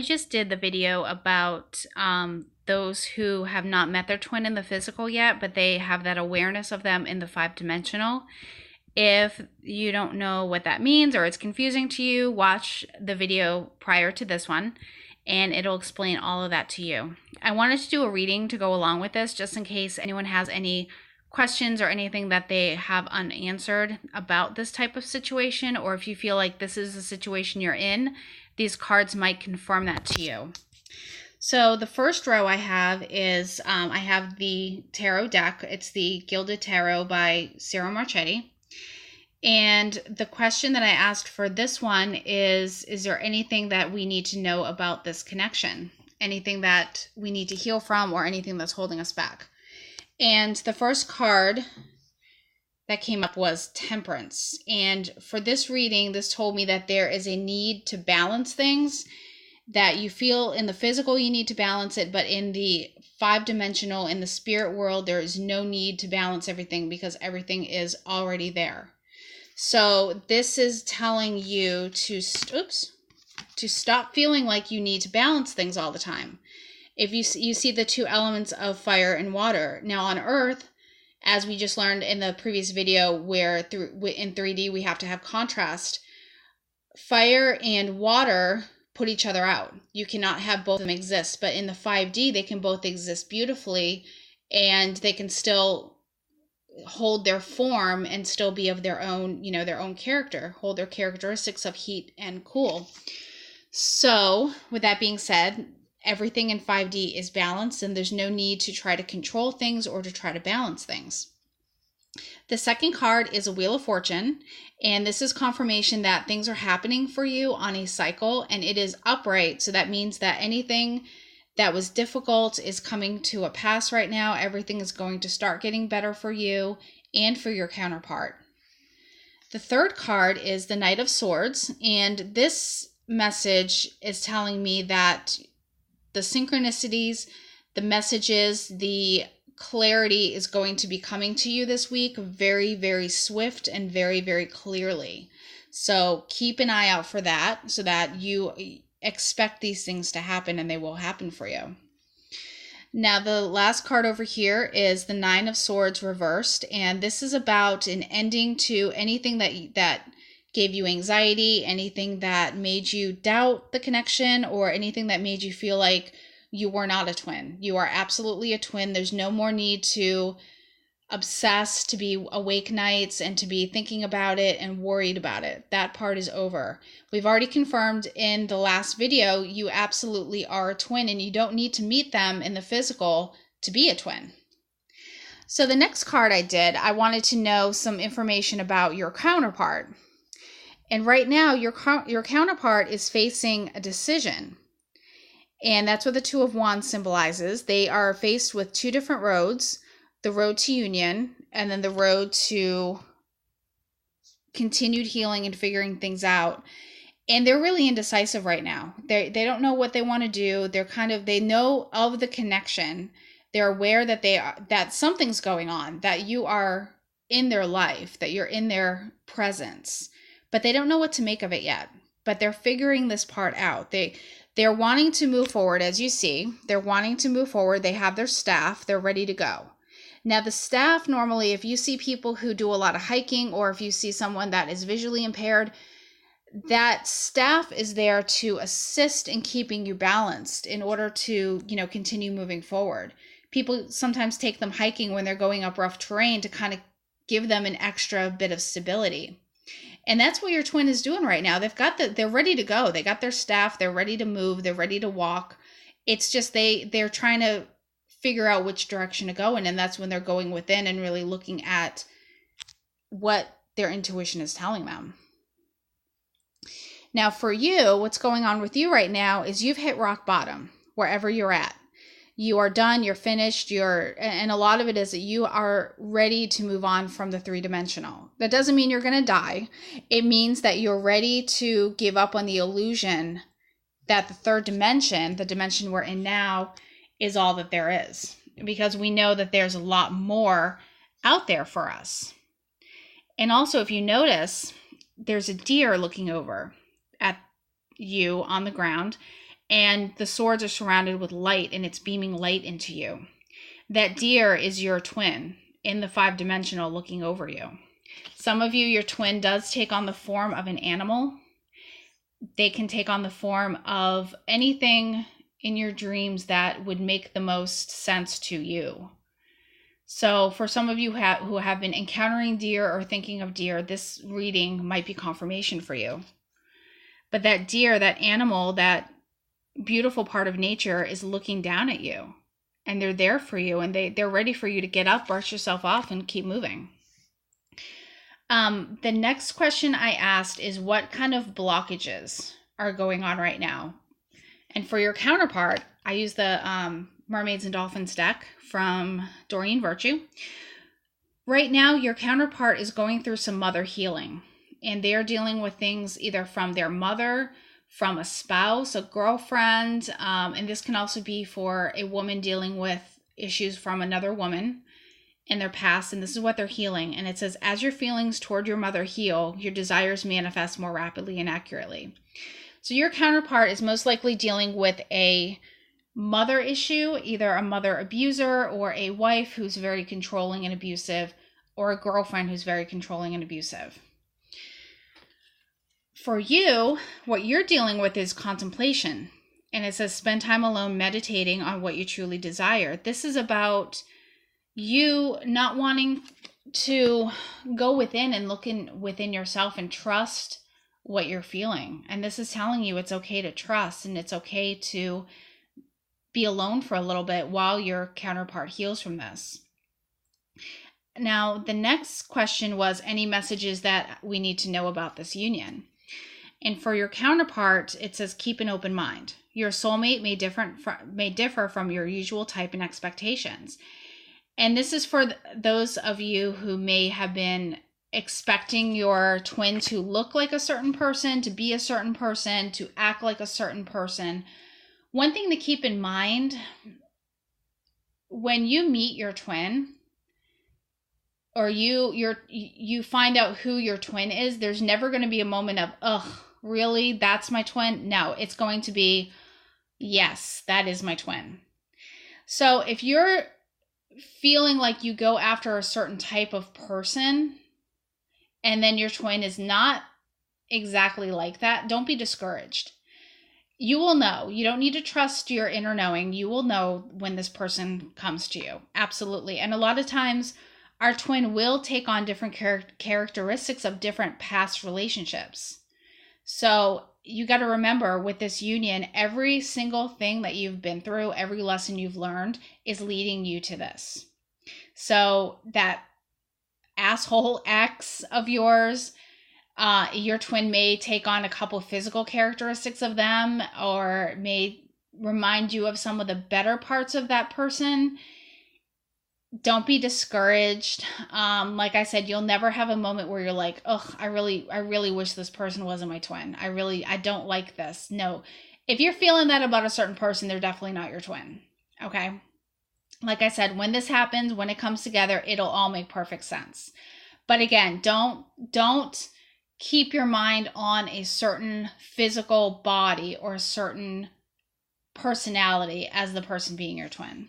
I just did the video about those who have not met their twin in the physical yet, but they have that awareness of them in the 5-dimensional. If you don't know what that means or it's confusing to you, watch the video prior to this one and it'll explain all of that to you. I wanted to do a reading to go along with this just in case anyone has any questions or anything that they have unanswered about this type of situation, or if you feel like this is the situation you're in, these cards might confirm that to you. So the first row I have is I have the tarot deck. It's the Gilded Tarot by Sarah Marchetti. And the question that I asked for this one is there anything that we need to know about this connection? Anything that we need to heal from or anything that's holding us back? And the first card that came up was Temperance. And for this reading, this told me that there is a need to balance things, that you feel in the physical you need to balance it, but in the 5-dimensional, in the spirit world, there is no need to balance everything because everything is already there. So this is telling you to stop feeling like you need to balance things all the time. If you see the two elements of fire and water. Now on Earth, as we just learned in the previous video where in 3D we have to have contrast, fire and water put each other out. You cannot have both of them exist, but in the 5D they can both exist beautifully and they can still hold their form and still be of their own, their own character, hold their characteristics of heat and cool. So with that being said, everything in 5D is balanced and there's no need to try to control things or to try to balance things. The second card is a Wheel of Fortune, and this is confirmation that things are happening for you on a cycle and it is upright. So that means that anything that was difficult is coming to a pass right now. Everything is going to start getting better for you and for your counterpart. The third card is the Knight of Swords, and this message is telling me that the synchronicities, the messages, the clarity is going to be coming to you this week very, very swift and very, very clearly. So keep an eye out for that so that you expect these things to happen and they will happen for you. Now the last card over here is the Nine of Swords reversed, and this is about an ending to anything that gave you anxiety, anything that made you doubt the connection, or anything that made you feel like you were not a twin. You are absolutely a twin. There's no more need to obsess, to be awake nights and to be thinking about it and worried about it. That part is over. We've already confirmed in the last video, you absolutely are a twin and you don't need to meet them in the physical to be a twin. So the next card I wanted to know some information about your counterpart. And right now, your counterpart is facing a decision. And that's what the Two of Wands symbolizes. They are faced with two different roads, the road to union and then the road to continued healing and figuring things out. And they're really indecisive right now. They don't know what they want to do. They know of the connection. They're aware that something's going on, that you are in their life, that you're in their presence. But they don't know what to make of it yet. But they're figuring this part out. They're wanting to move forward, as you see. They're wanting to move forward. They have their staff. They're ready to go. Now, the staff, normally, if you see people who do a lot of hiking, or if you see someone that is visually impaired, that staff is there to assist in keeping you balanced in order to, continue moving forward. People sometimes take them hiking when they're going up rough terrain to kind of give them an extra bit of stability. And that's what your twin is doing right now. They're ready to go. They got their staff. They're ready to move. They're ready to walk. It's just they're trying to figure out which direction to go in. And that's when they're going within and really looking at what their intuition is telling them. Now for you, what's going on with you right now is you've hit rock bottom wherever you're at. You are done, you're finished, and a lot of it is that you are ready to move on from the 3-dimensional. That doesn't mean you're going to die. It means that you're ready to give up on the illusion that the 3rd dimension, the dimension we're in now, is all that there is. Because we know that there's a lot more out there for us. And also, if you notice, there's a deer looking over at you on the ground. and the swords are surrounded with light, and it's beaming light into you. That deer is your twin in the 5-dimensional looking over you. Some of you, your twin does take on the form of an animal. They can take on the form of anything in your dreams that would make the most sense to you. So for some of you who have been encountering deer or thinking of deer, this reading might be confirmation for you. But that deer, that animal, that beautiful part of nature is looking down at you, and they're there for you, and they're ready for you to get up, brush yourself off, and keep moving. The next question I asked is, what kind of blockages are going on right now? And for your counterpart, I use the Mermaids and Dolphins deck from Doreen Virtue. Right now, your counterpart is going through some mother healing, and they're dealing with things either from their mother, from a spouse, a girlfriend, and this can also be for a woman dealing with issues from another woman in their past, and this is what they're healing. And it says, as your feelings toward your mother heal, your desires manifest more rapidly and accurately. So your counterpart is most likely dealing with a mother issue, either a mother abuser or a wife who's very controlling and abusive, or a girlfriend who's very controlling and abusive. For you, what you're dealing with is contemplation. And it says, spend time alone meditating on what you truly desire. This is about you not wanting to go within and look within yourself and trust what you're feeling. And this is telling you it's okay to trust, and it's okay to be alone for a little bit while your counterpart heals from this. Now, the next question was any messages that we need to know about this union. And for your counterpart, it says keep an open mind. Your soulmate may differ from your usual type and expectations. And this is for those of you who may have been expecting your twin to look like a certain person, to be a certain person, to act like a certain person. One thing to keep in mind, when you meet your twin, or you find out who your twin is, there's never going to be a moment of, ugh, really? That's my twin? No, it's going to be, yes, that is my twin. So if you're feeling like you go after a certain type of person, and then your twin is not exactly like that, don't be discouraged. You will know. You don't need to trust your inner knowing. You will know when this person comes to you. Absolutely. And a lot of times, our twin will take on different characteristics of different past relationships. So you got to remember, with this union, every single thing that you've been through, every lesson you've learned is leading you to this. So that asshole ex of yours, your twin may take on a couple physical characteristics of them, or may remind you of some of the better parts of that person. Don't be discouraged. Like I said, you'll never have a moment where you're like, ugh, I really wish this person wasn't my twin. I don't like this. No, if you're feeling that about a certain person, they're definitely not your twin. Okay. Like I said, when this happens, when it comes together, it'll all make perfect sense. But again, don't keep your mind on a certain physical body or a certain personality as the person being your twin.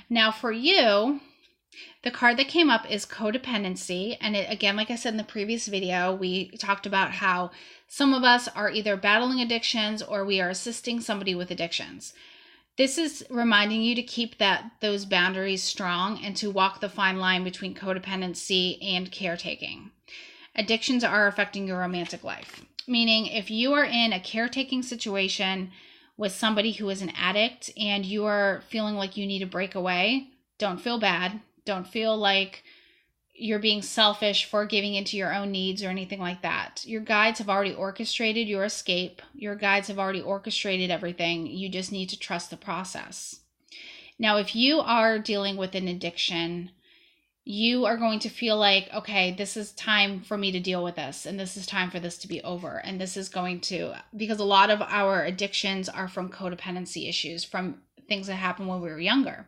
Now for you, the card that came up is codependency. And it, again, like I said in the previous video, we talked about how some of us are either battling addictions or we are assisting somebody with addictions. This is reminding you to keep those boundaries strong and to walk the fine line between codependency and caretaking. Addictions are affecting your romantic life. Meaning, if you are in a caretaking situation with somebody who is an addict and you are feeling like you need to break away, don't feel bad. Don't feel like you're being selfish for giving into your own needs or anything like that. Your guides have already orchestrated your escape. Your guides have already orchestrated everything. You just need to trust the process. Now, if you are dealing with an addiction, you are going to feel like, okay, this is time for me to deal with this, and this is time for this to be over. And this is going to, because a lot of our addictions are from codependency issues, from things that happened when we were younger.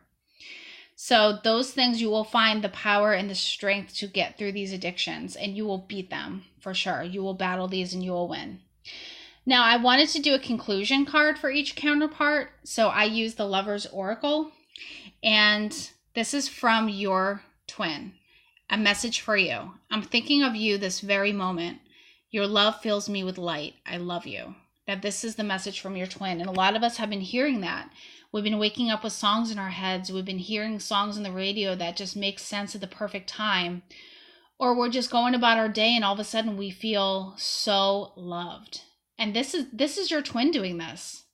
So those things, you will find the power and the strength to get through these addictions, and you will beat them for sure. You will battle these and you will win. Now, I wanted to do a conclusion card for each counterpart, so I used the Lover's Oracle, and this is from your twin. A message for you. I'm thinking of you this very moment. Your love fills me with light. I love you. That this is the message from your twin. And a lot of us have been hearing that. We've been waking up with songs in our heads. We've been hearing songs on the radio that just make sense at the perfect time. Or we're just going about our day and all of a sudden we feel so loved. And this is your twin doing this.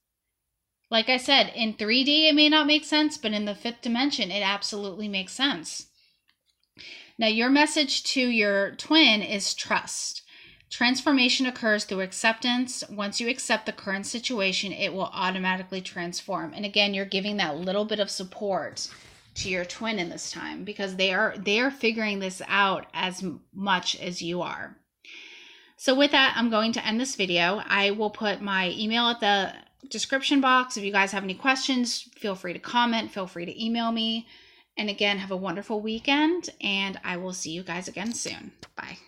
Like I said, in 3D it may not make sense, but in the 5th dimension it absolutely makes sense. Now, your message to your twin is trust. Transformation occurs through acceptance. Once you accept the current situation, it will automatically transform. And again, you're giving that little bit of support to your twin in this time because they are figuring this out as much as you are. So with that, I'm going to end this video. I will put my email at the description box. If you guys have any questions, feel free to comment, feel free to email me. And again, have a wonderful weekend, and I will see you guys again soon. Bye.